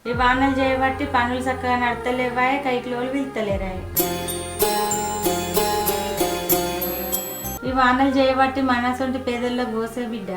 ఈ వానలు చేయబట్టి పనులు చక్కగా నడతలేవాయే, కైకిలోలు వెళ్తలేరాయి. ఈ వానలు చేయబట్టి మనసొంటి పేదల్లో పోసే బిడ్డ.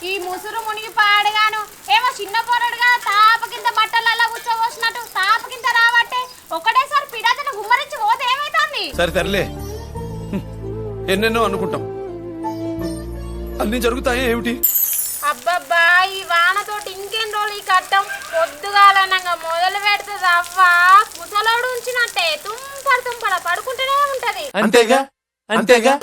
ఈ ముసురు మునిగి పాడగాను ఏమో చిన్న పొరడుగా తాప కింద బట్టలల్లా కూర్చోవచ్చినట్టు తాప కింద రావట్టే ఒకటేసారి పిడాతను గుమ్మరించి పోతే ఏమైతుంది? సరే తరలే, ఎన్నెన్నో అనుకుంటాం, అన్ని జరుగుతాయి ఏమిటి? అబ్బబ్బా ఈ వానతోటి ఇంకేం రోజులు ఈ కట్టం పొద్దుగాలనంగా మొదలు పెడుతుంది. అవ్వా ముసలోడు ఉంచినట్టే తుంపడ పడుకుంటూనే ఉంటది. అంతేగా అంతేగా.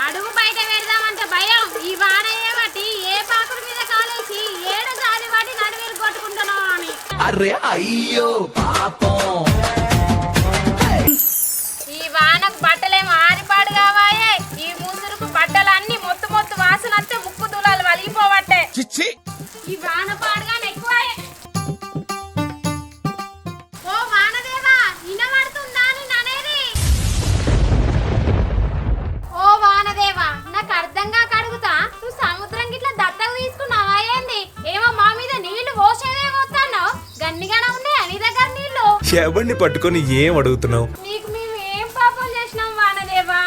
అడుగు బయట పెడదామంటే భయం. ఈ వాన ఏమటి ఏ పాకుల మీద కాలేసి ఏడు సారి వాటి నడివేలు కొట్టుకుంటున్నావు అని. అరే అయ్యో పాపం. ఈ వానకు బట్టలేమో ఆరిపాడు కావాయే. ఈ ముసురుకు బట్టలన్నీ మొత్తు మొత్తు వాసన వస్తే ముక్కు దూలాలు వలిగిపోవట్టే. ఈ వాన పాడుగానే ఎక్కువాయే. ఓ వానదేవా వినబడుతుందా అనేది? ఓ వానదేవా నాకు అర్థంగా కడుగుతా, నువ్వు సముద్రం గిట్ల దత్తకు తీసుకున్నావా ఏంది? ఏమో మా మీద నీళ్లు పోసేదేమవుతానో గన్నిగానే ఉన్నాయి అని దగ్గర నీళ్లు. ఎవరిని పట్టుకొని ఏం అడుగుతున్నావు? నీకు మేము ఏం పాపం చేసినాం వానదేవా?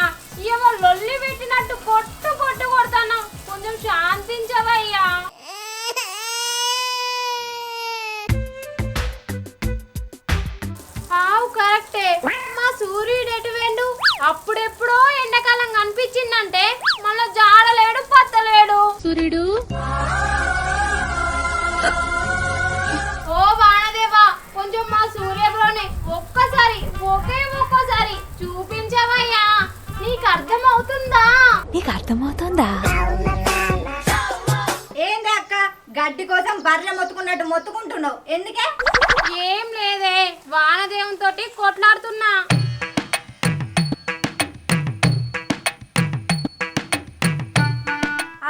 ఏమో లొల్లి పెట్టినట్టు కొట్టు కొట్టు కొడతాను. కొంచెం శాంతించవయ్యా. ఆవు కరెక్టే. మా సూర్యుడు ఎటు వెండు? అప్పుడెప్పుడో ఎండాకాలం కనిపించిందంటే మళ్ళా జాడలేడు పత్తలేడు సూర్యుడు. ఓ వానదేవా కొంచెం మా సూర్యప్రోని ఒక్కసారి ఒక్కసారి చూపించవయ్యా. నీకు అర్థమవుతుందా? ఏంది అక్క గడ్డి కోసం బర్రె మొత్తుకున్నట్టు మొత్తుకుంటున్నావు ఎందుకే? ఏం లేదే, వానదేవం తోటి కొట్లాడుతున్నా.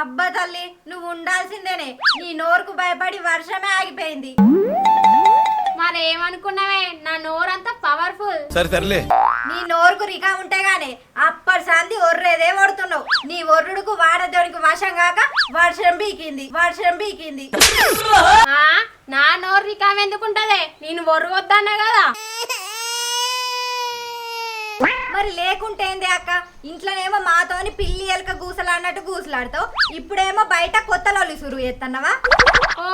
అబ్బా తల్లి నువ్వు ఉండాల్సిందేనే. నీ నోరుకు భయపడి వర్షమే ఆగిపోయింది. మరేమనుకున్నావే, నా నోరంతా పవర్ఫుల్. సరే తరలే, నీ నోరుకు రికా ఉంటే గానీ అప్పటి సంది ఒర్రేదే ఒడుతున్నావు. నీ ఒర్రుడుకు వాడదోనికి వశం కాక వర్షం బీకింది. ఆ, నా నోరు రికామెందుకుంటదే? నేను ఒర్రవద్దన్నా కదా. మరి లేకుంటే ఏంది అక్క? ఇంట్లోనేమో మాతోని పిల్లి ఎలక గూసలాడినట్టు గూసలాడతావు, ఇప్పుడేమో బయట కొత్త లొల్లి సురువు చేస్తున్నావా? ఓ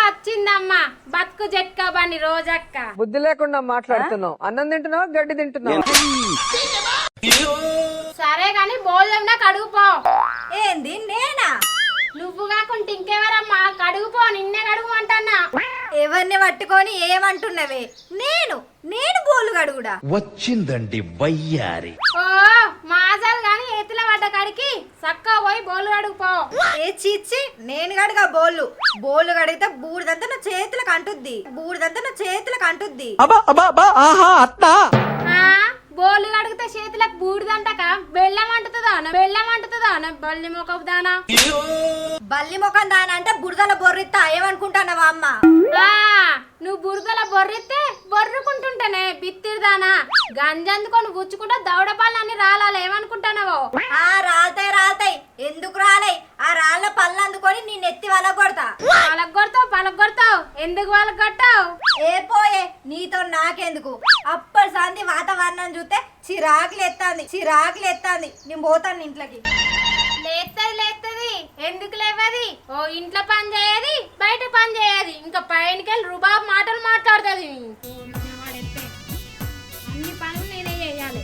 వచ్చిందమ్మా బతుకు జట్కా బండి రోజక్క. బుద్ధి లేకుండా మాట్లాడుతున్నావు. అన్నం తింటున్నావు, గడ్డి తింటున్నావు. సరే గాని భోజనం నాకు అడుగుపో. ఏంది నేనా? నువ్వు కాకుంటే ఇంకెవరమ్మా? కడుగుపో, నిన్నే కడుగు అంటన్నా. ఎవరిని పట్టుకొని ఏమంటున్నవే? నేను బోలు గడుగుడా? వచ్చిందండి వయ్యారి. ఓ మాసాలు గాని ఎత్తుల పడ్డ కాడికి చక్కగా పోయి బోలు కడుగుపో. ఏ చిచ్చి నేను గడుగా బోలు గడిగితే బూడిదంతా నా చేతులకు అంటుద్ది. ఆ బోలు కడిగితే చేతులకు బూడిదంటక బెల్లం అంటుతుందా బల్లి మొక్కదానా? బల్లి ముఖం దాని అంటే బురదల బొర్రిత్తా ఏమనుకుంటానవా అమ్మ? ఆ నువ్వు బురదల బొర్రిస్తే బొర్రుకుంటుంటేనే బిత్తిరిదానా గంజందుకొని గుచ్చుకుంటా దౌడపాలని రాలాలి ఏమనుకుంటానవో? ఆ రాల్తాయి ఎందుకు రాలై? ఆ రాళ్ళ పళ్ళు అందుకొని నీ నెత్తి వలగొడతా. పలగొడతావు ఎందుకు వలగొట్టావు? ఏ పోయే నీతో నాకెందుకు? అప్పటి సంది వాతావరణం చూస్తే చిరాకులు ఎత్తాంది. నేను పోతాను ఇంట్లోకి. లేత్తది ఎందుకు లేవది? ఓ ఇంట్లో పని చేయది, బయట పని చేయది, ఇంకా పైనకెళ్ళి రుబాబు మాటలు మాట్లాడుతుంది. అన్ని పనులు నేనే చేయాలి.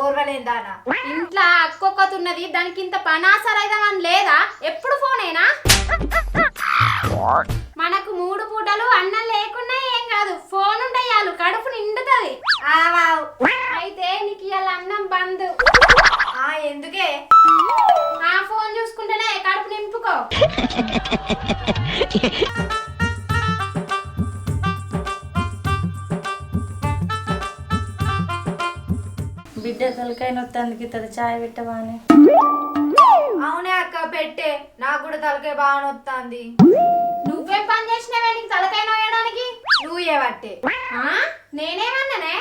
ఓర్వలేదానా. ఇంట్లో అక్కొక్కతున్నది దానికి ఇంత పనాసరైదామని లేదా? ఎప్పుడు ఫోనేనా? మనకు 3 పూటలు అన్నం లేకున్నా ఏం కాదు, ఫోన్ ఉంటాయాలు కడుపు నిండుతుంది. అయితే నీకు ఇవాళ అన్నం బంద్. ఎందుకే? ఆ ఫోన్ చూసుకుంటేనే కడుపు నింపుకో. బిడ్డ తలకాయ నొత్తందుకు తన చాయ్ పెట్టవా అని. అవునే అక్క పెట్టే, నాకు కూడా తలకాయ బాగా నొత్తాంది. నువ్వేం పని చేసినావే నీకు తలకాయ నోయడానికి? నువ్వు ఏవట్టే? నేనేమన్నానే?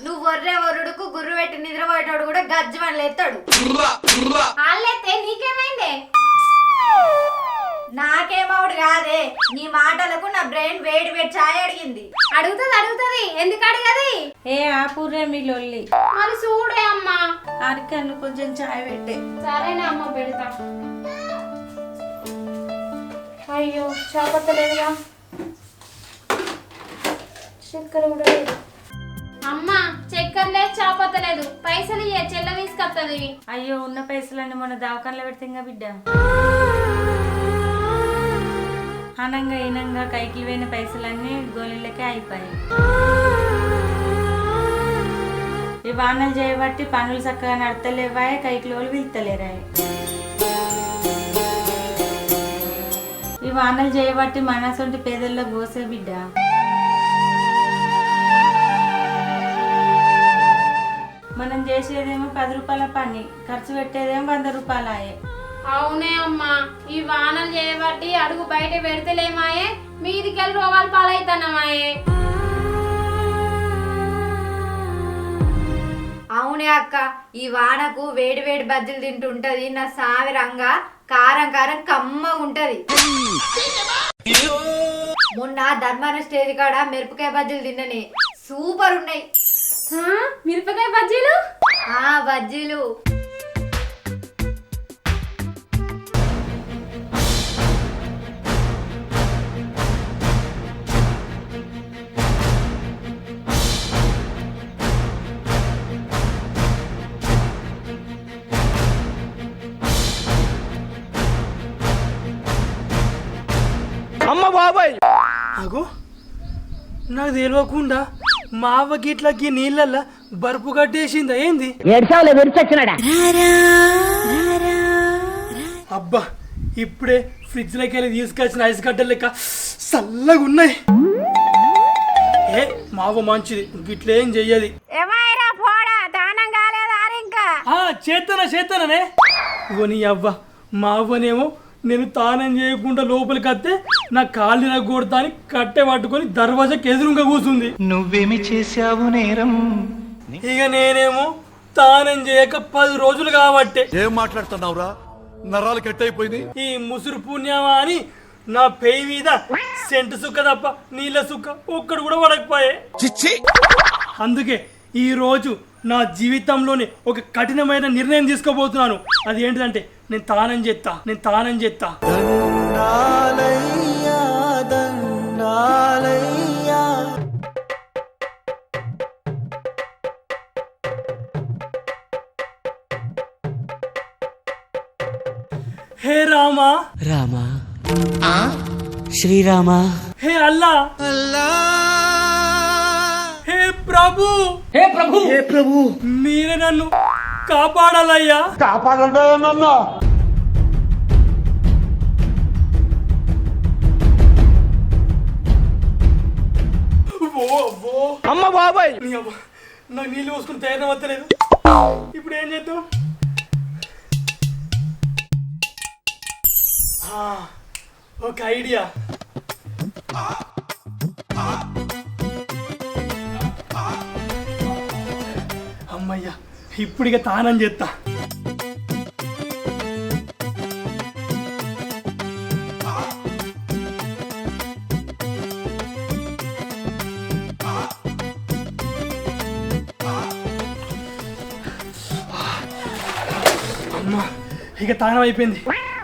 నువ్వు ఒర్రుడుకు గుర్రు పెట్టి నిద్రపోయేటోడు కూడా గజ్జమని లేస్తాడు. వాళ్ళైతే నీకేమైందే? నాకేమవుడు కాదే, నీ మాటలకు నా బ్రెయిన్ వేడి వేడి ఛాయ్ అడిగింది. అడుగుతుంది ఎందుకు అడిగది? ఏ ఆపూరే మీ లొల్లి. మరి చూడే అమ్మా. ఆడికన్ను కొంచెం చాయ్ పెట్టే. సరేనా అమ్మ పెడతా. అయ్యో చాపత్తలేదుగా, చక్కెర కూడా లేదు. అమ్మా చక్కెర లేదు, చాపత్తలేదు. పైసలు ఇయ్యే, చెల్ల తీసుకొత్తది. అయ్యో ఉన్న పైసలన్నీ మొన్న దవాఖానలో పెడితే బిడ్డ. అనంగా ఈనంగా కైకి పోయిన పైసలన్నీ గోళీలకే అయిపోయాయి. ఈ వానలు చేయబట్టి పనులు చక్కగా నడతలేవాయే, కైకిలోలు వెళ్తలేరాయి. ఈ వానలు చేయబట్టి మనసొంటి పేదల్లో గోసే బిడ్డ. మనం చేసేదేమో 10 రూపాయల పని, ఖర్చు పెట్టేదేమో 100 రూపాయలాయే. అవునే అమ్మా, ఈ వానలు చేయబట్టి అడుగు బయట పెడతలేమాయే, మీదికెళ్ళి రోగాలు పాలైతున్నామాయే. అవునే అక్క, ఈ వానకు వేడి వేడి బజ్జీలు తింటుంటది నా సావిరంగా, కారం కారం కమ్మగా ఉంటది. మొన్న ధర్మాన స్టేజ్ కాడ మిరపకాయ బజ్జీలు తిన్ననే, సూపర్ ఉన్నాయి. మిరపకాయ బజ్జీలు? బజ్జీలు. అమ్మ బాబాయ్, అగో నాకు తెలియకుండా మా అవ్వ గిట్లకి నీళ్ళల్లో బరుపు కట్టేసిందా ఏంది? అబ్బా ఇప్పుడే ఫ్రిడ్జ్ లోకి వెళ్ళి తీసుకొచ్చిన ఐస్ గడ్డలు లెక్క చల్లగా ఉన్నాయి. ఏ మా అవ్వ మంచిది, గిట్లేం చెయ్యది. చేస్తాననే నీ అవ్వ. మా అవ్వనేమో నేను తానం చేయకుండా లోపలికి వస్తే నా కాళ్ళు నగ్గొడతా అని కట్టె పట్టుకొని దర్వాజాకి ఎదురుగా కూర్చుంది. నువ్వేమి చేశావు నేరం? ఇక నేనేమో తానం చేయక 10 రోజులు కాబట్టి ఏం మాట్లాడుతున్నావురా? నరాలు కట్ అయిపోయింది. ఈ ముసురు పుణ్యమా అని నా పేయి మీద సెంటు సుక్క తప్ప నీళ్ళ సుక్క ఒక్కడు కూడా పడకపోయే. అందుకే ఈ రోజు నా జీవితంలోని ఒక కఠినమైన నిర్ణయం తీసుకోబోతున్నాను. అది ఏంటిదంటే నేను తానం చేస్తా. హే రామా, రామా, శ్రీరామా, హే అల్లా, హే ప్రభు, హే ప్రభు, మీరే నన్ను కాపాడాలయ్యా. అమ్మ బాబాయ్, నాకు నీళ్ళు పోసుకుని తయారు వస్తలేదు. ఇప్పుడు ఏం చేద్దాం? ఒక ఐడియా. అమ్మయ్యా, ఇప్పుడిగా తానం చేస్తా. అమ్మా ఇక తానం అయిపోయింది,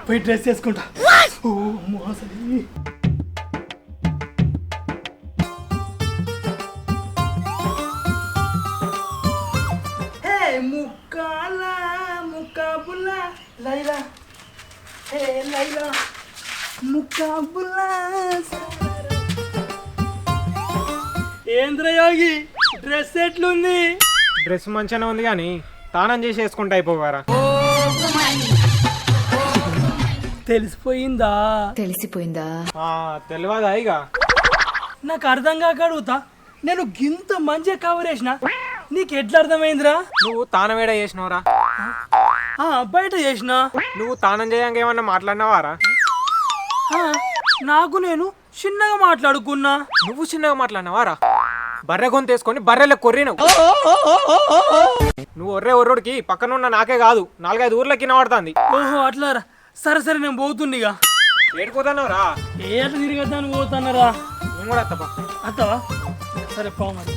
పోయి డ్రెస్ వేసుకుంటా. ఓ అమ్మో అసలు ముక్కాల ముక్కాబుల్ల లైలా హే లైలా ముక్కాబుల్ల ఏంద్ర యోగి డ్రెస్ ఎట్లుంది? డ్రెస్ మంచిగానే ఉంది కానీ తానం చేసి వేసుకుంటే అయిపోవారా? తెలిసిపోయిందా? తెలిసిపోయిందా? తెలియదా ఇక? నాకు అర్థం కాక అడుగుతా, నేను గింత మంచిగా కవర్ చేసిన నీకు ఎట్లా అర్థమైందిరా? నువ్వు తానం వేడ చేసినవరా? బయట చేసిన. నువ్వు తానం చేయంగా ఏమన్నా మాట్లాడినావారా? నాకు నేను చిన్నగా మాట్లాడుకున్నా. నువ్వు చిన్నగా మాట్లాడినావారా? బర్రె గొంతేసుకొని బర్రెలో కొర్రినవు. నువ్వు ఒర్రోడికి పక్కన ఉన్న నాకే కాదు 4-5 ఊర్లకి వినబడుతుంది. ఓహో అట్లారా, సరే సరే నేను పోతుందిగా. ఏడుకోతానవరా? ఏ అట్లా తిరిగేద్దాను పోతానరా? నేను కూడా అత్తపా. అత్తవా? సరే పో మరి.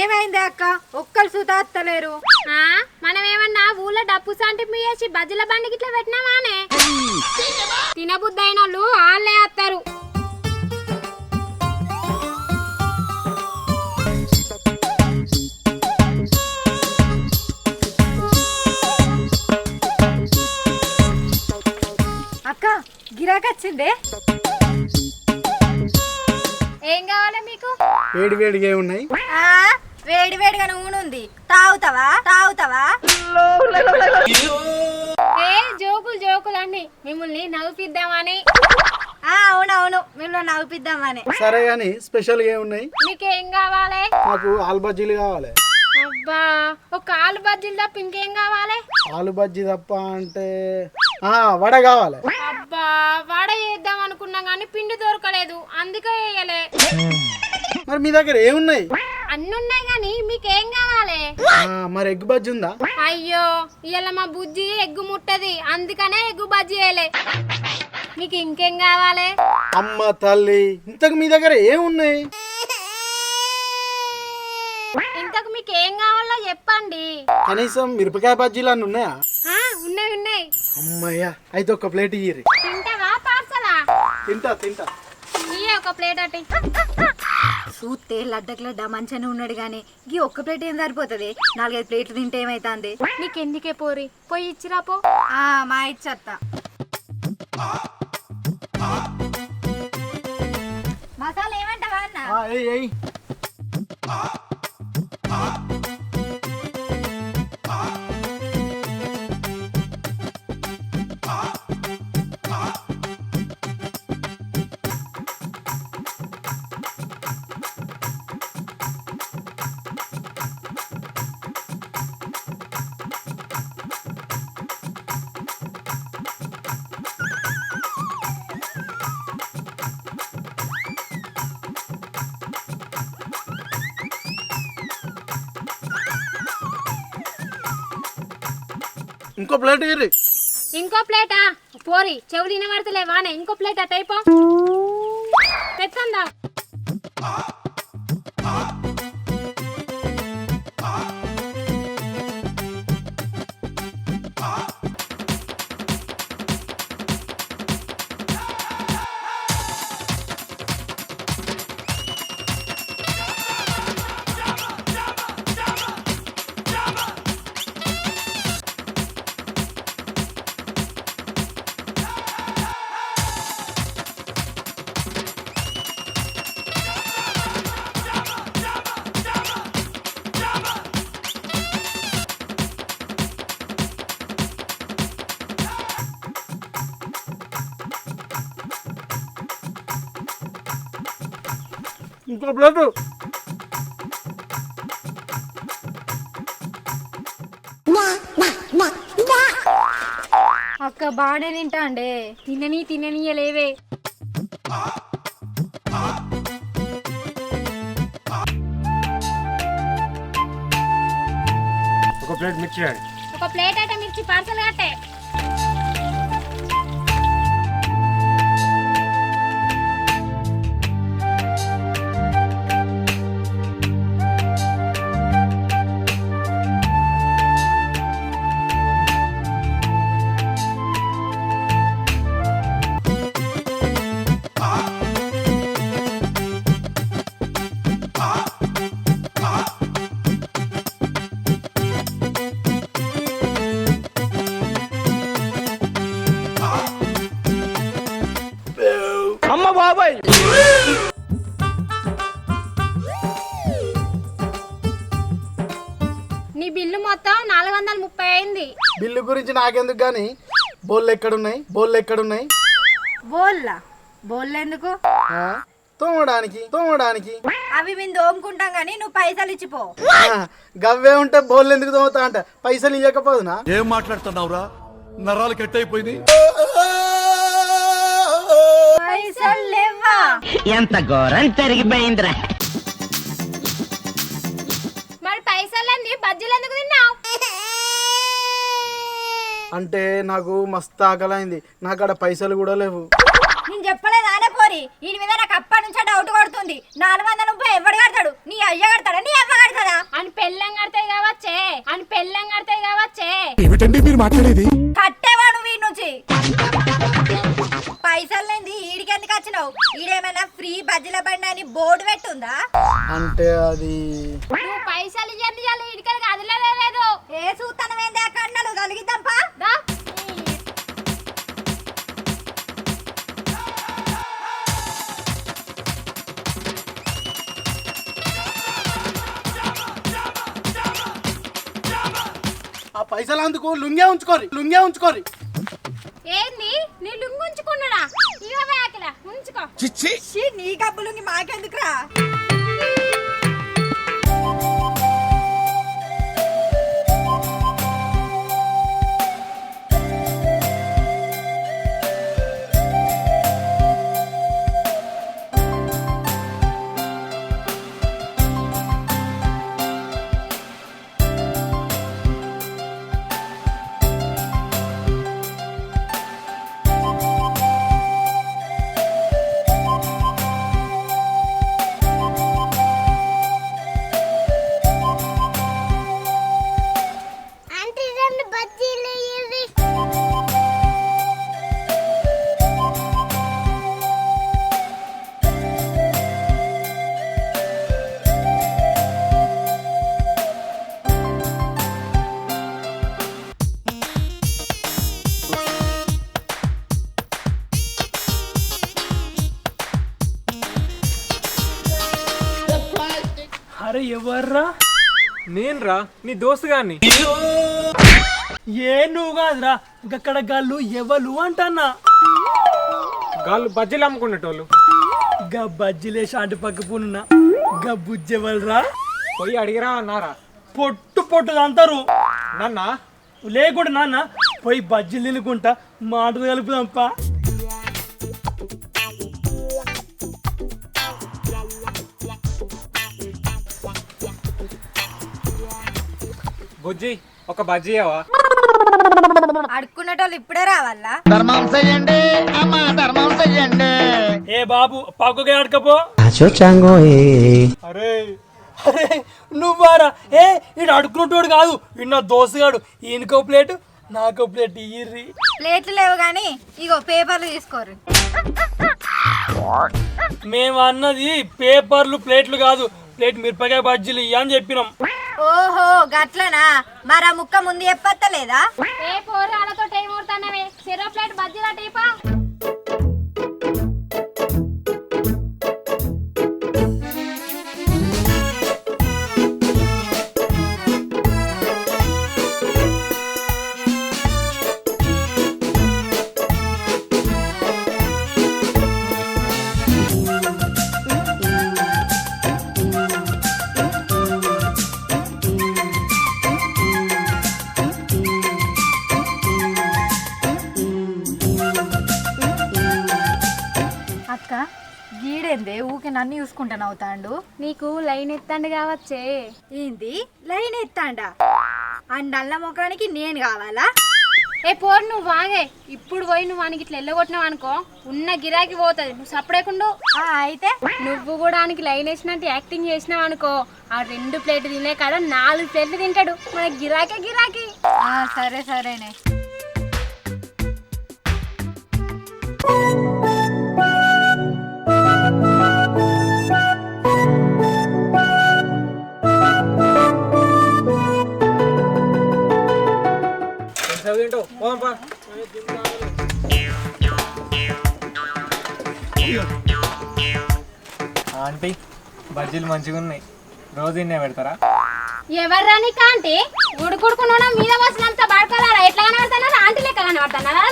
ఏమైంది అక్క? ఒక్కరు సుతాత్తలేరు. మనం ఏమన్నా ఊళ్ళో డప్పు సంటి మీసి బజ్జల బండికి ఇట్లా పెట్టినామానే? తినబుద్ధి అయిన వాళ్ళు వాళ్ళే వస్తారు. అక్క గిరాకొచ్చిందే. ఏం కావాలి మీకు? వేడి వేడిగా ఉన్నాయి. వేడి వేడిగా నూనె ఉంది, తాగుతావా? తాగుతావా? ఏ జోకులు అన్ని మిమ్మల్ని నవ్వుపిద్దామని. అవునవును, మిమ్మల్ని నవ్వుపిద్దామని. సరే గాని స్పెషల్ గా ఉన్నాయి. మీకేం కావాలి? నాకు ఆలు బజ్జీలు కావాలి. అబ్బా, ఒక ఆలు బజ్జీలు తప్ప ఇంకేం కావాలి? ఆలు బజ్జీ తప్ప అంటే వడ కావాలి. అబ్బా, వడ చేద్దాం అనుకున్నా గానీ పిండి దొరకలేదు, అందుకే వేయలే. మరి మీ దగ్గర ఏమున్నాయి? అన్ని ఉన్నాయి గానీ మీకేం కావాలి? మరి ఎగ్ బజ్జీ ఉందా? అయ్యో, ఇవాళ మా బుజ్జి ఎగ్గు ముట్టది, అందుకనే ఎగ్గు బజ్జీ వేయలే. మీకు ఇంకేం కావాలి? అమ్మ తల్లి, ఇంతకు మీ దగ్గర ఏమున్నాయి? ఇంతకు మీకు ఏం కావాలో చెప్పండి. కనీసం మిరపకాయ బజ్జీలు అన్నీ ఉన్నాయా? ఉన్నాయి. అమ్మయ్యా, అయితే ఒక ప్లేట్ ఇయ్యి. తింటావా పార్సలా? తింటా. ఇయ్య ఒక ప్లేట్ అట్టి. చూస్తే లడ్డకులడ్డ మంచిగానే ఉన్నాడు గానీ గీ ఒక్క ప్లేట్ ఏం సరిపోతుంది? 4-5 ప్లేట్లు తింటే ఏమైతుంది? నీకెందుకే పోరి, పోయి ఇచ్చిరా పో. మా ఇచ్చత్త. మసాలా ఏమంటావా అన్న? ఇంకో ప్లేట్ ఇయ్యి. ఇంకో ప్లేటా? పోరి చెవులు వినబడతలేవానే ఇంకో ప్లేట్ అట్ అయిపో తెచ్చందా ఇంకో ప్లేట్ అక్క బాగానే తింటా అండి. తిననీయలేవే ఒక ప్లేట్ మిర్చి ఒక ప్లేట్ అట మిర్చి పార్సల్ కట్టే అమ్మ బాబాయ్ నీ బిల్లు మొత్తం 430 అయింది. బిల్లు గురించి నాకెందుకు గాని బోళ్ళు ఎక్కడున్నాయి బోళ్ళెందుకు? తోమడానికి అవి మేము దోముకుంటాం గానీ నువ్వు పైసలు ఇచ్చిపో. గవ్వే ఉంటే బోళ్ళు ఎందుకు తోముతా అంట పైసలు ఇవ్వకపోదునా? ఏం మాట్లాడుతున్నావురా నరాలు కట్ అయిపోయింది పైసలు లేవా? ఎంత ఘోరం జరిగిపోయిందిరా. మరి పైసలన్నీ బజ్జీలు ఎందుకు తిన్నావు? అంటే నాకు మస్తు ఆకలైంది, నాకు అక్కడ పైసలు కూడా లేవు. నేను చెప్పలేదు ఆనే పోరి. ఈ మీద నాకు అప్పటి నుంచే డౌట్ కొడుతుంది. 430 ఎవడు కడతాడు? నీ అయ్య కడతాడా నీ అవ్వ కడతాడా? అని పెళ్ళం కడతాయి కావచ్చే ఏమిటండి మీరు మాట్లాడేది? కట్టేవాడు వీడి నుంచి. పైసలు లేని ఈడికి ఎందుకు వచ్చినావు? ఈడేమైనా ఫ్రీ బజ్జీల బండి అని బోర్డు పెట్టుందా? అంటే అది నువ్వు పైసలు ఇవ్వండి ఇడికలు కదలలేదు. ఏ సూతనమేందే కన్నలు కలిగిద్దాంపా. ఆ పైసలు అందుకు లుంగే ఉంచుకోరి. ఏంది నీ లుంగు ఉంచుకున్నాడా? ఇవే ఆకల ఉంచుకో. ఛీ, నీ గబ్బులుంగి మాకెందుకురా? అరే ఎవర్రా? నేనురా నీ దోస్తు గాని. ఏ నువ్వు కాదురా, అక్కడ గాళ్ళు ఎవరు అంటన్నా. గాళ్ళు బజ్జీలు అమ్ముకునేటోళ్ళు. గా బజ్జీలే షాంటి పక్క పున్నా గా బుజ్జెవల్రా. పోయి అడిగిరా అన్నారా? పొట్టు అంటారు. నన్నా లేకుండా నాన్న పోయి బజ్జీలు తినుకుంటా మాటలు కలుపుదాంపా. బుజ్జి ఒక బజ్జీ అవా? అడుక్కునేటోళ్ళు ఇప్పుడే రావాలా? ఏ బాబు పక్కకే అడకపో. అరే అరే నువ్వారా? ఏ ఈడు అడుక్కున్నటోడు కాదు, ఈడు నా దోస్తుగాడు. ఈయనకో ప్లేట్ నాకో ప్లేట్ ఇయ్యిర్రి. ప్లేట్లు లేవు గాని ఇగో పేపర్లు తీసుకోరు. మేము అన్నది పేపర్లు ప్లేట్లు కాదు, ప్లేట్ మిరపకాయ బజ్జీలు ఇయ్య అని చెప్పినాం. ఓహో గట్లనా? మరి ఆ ముక్క ముందు చెప్పత్తలేదా? ఏ పోరాలతో టైం ఊరుతానవే, చెరో ప్లేట్ బజ్జీల టీపా. అక్క గీడేందే ఊకే నన్ను చూసుకుంటాను అవుతాండు. నీకు లైన్ ఎత్తండి కావచ్చే. ఏంది లైన్ ఎత్తాండా? అండల్ల ముఖానికి నేను కావాలా? ఏ పోరు నువ్వు వాగే, ఇప్పుడు పోయి నువ్వు వానికి ఇట్లా ఎల్లగొట్టినావు అనుకో ఉన్న గిరాకీ పోతుంది. నువ్వు సపడేకుండు. అయితే నువ్వు కూడా ఆయనకి లైన్ వేసినట్టు యాక్టింగ్ చేసినావు అనుకో, ఆ 2 ప్లేట్లు తినే కదా 4 ప్లేట్లు తింటాడు. మన గిరాకీ గిరాకీ. సరే సరేనే. ఆంటీ బజ్జీలు మంచిగా ఉన్నాయి, రోజు ఇన్నే పెడతారా? ఎవర్రా నీకు ఆంటీ? ఉడుకుడుకున్నా మీద వచ్చినంత పడుకోరారా? ఎట్లా కనబడుతున్నారా? ఆంటీ లెక్క కనబడుతున్నారా?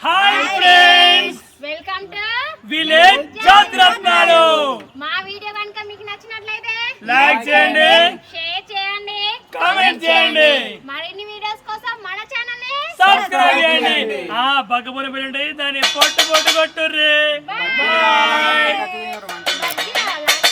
Hi friends, welcome to village Jathiratnalu. మా వీడియో కనుక మీకు నచ్చినట్లయితే లైక్ చేయండి, షేర్ చేయండి, కామెంట్ చేయండి, మరిన్ని వీడియోస్ కోసం మన ఛానల్ ని సబ్స్క్రైబ్ చేయండి. పక్కపొన పెట్టండి, దాన్ని పొట్టు కొట్టుర్రి. బాయ్.